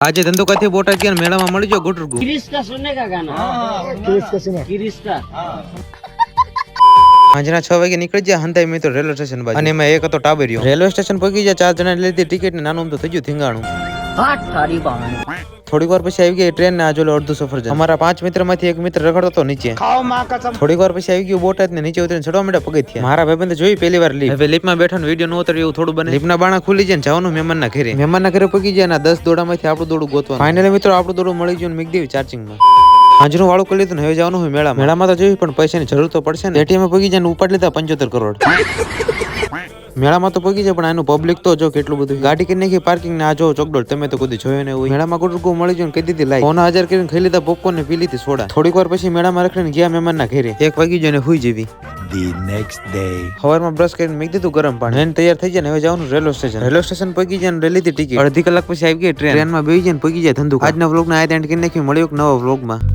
આજે ધંધો કાથી બોટાદ ગયા મેળામાં મળી જો ગુટરગુ किरिश का सुनने का गाना किरिश का સાંજના 6 વાગે નીકળી ગયા હંતાઈ મિત્રો રેલવે સ્ટેશન બાજુ અને એમાં એક હતો ટાબરિયો રેલવે સ્ટેશન પહોંચી ગયા 4 જણા લીધી ટિકિટ ને નાનું તો થઈ ગયું થીંગાણું हाथ थारी बाहन થોડીક વાર પછી આવી ગઈ ટ્રેન ને આજોલો અડધું સફર છે અમારા 5 મિત્રમાંથી એક મિત્ર રખડતો હતો નીચે થોડીક વાર પછી આવી ગયું બોટાદ ને નીચે ઉતરીને ચડવા માંડ્યા પગથિયા મારા ભાઈબંધ જોઈ પહેલી વાર લીપ હવે લીપમાં બેઠા વિડીયો નો ઉતર્યો એવું થોડું બને લીપના બાણા ખુલી જાય ને જવાનું મહેમાનના ઘરે પગી જાય ને 10 દોડામાંથી આપણું દોડું ગોતવાનું ફાઇનલી મિત્રો આપણું દોડું મળી ગયું ને મીક દેવી ચાર્જિંગમાં હાજરું વાળું કરી લીધું હવે જવાનું હોય મેળામાં તો જોયું પણ પૈસાની જરૂર તો પડશે ને એટીએમ પગી જાય ને ઉપાડ લીધા 75 કરોડ મેળામાં તો પગી જાય પણ આનું પબ્લિક તો જો કેટલું બધું ગાડી કરી નાખી પાર્કિંગ ને આ જો ચોકડોળ તમે તો કદી જોયો ને હોય મેળામાં ગુટરગુ મળી ગયું કહી દીધી લાઈ 1000 કરીને ખાઈ લીધા પોપકોર્ન ને પી લીધી સોડા થોડીક વાર પછી મેળામાં રખડીને ગયા મહેમાનના ઘરે 1 વાગી ગયો ને હુઈ જેવી The next day. સવારમાં બ્રશ કરીને મેક દીધું ગરમ પાણી એને તૈયાર થઈ જાય ને હવે જવાનું રેલવે સ્ટેશન પગી જાય ને લીધી ટિકિટ અડધી કલાક પછી આવી ગઈ ટ્રેનમાં બેસી જાય ને પગી જાય ધંધુ આજના વ્લોગને આ એન્ડ કરી નાખ્યું મળ્યો એક નવા વ્લોગમાં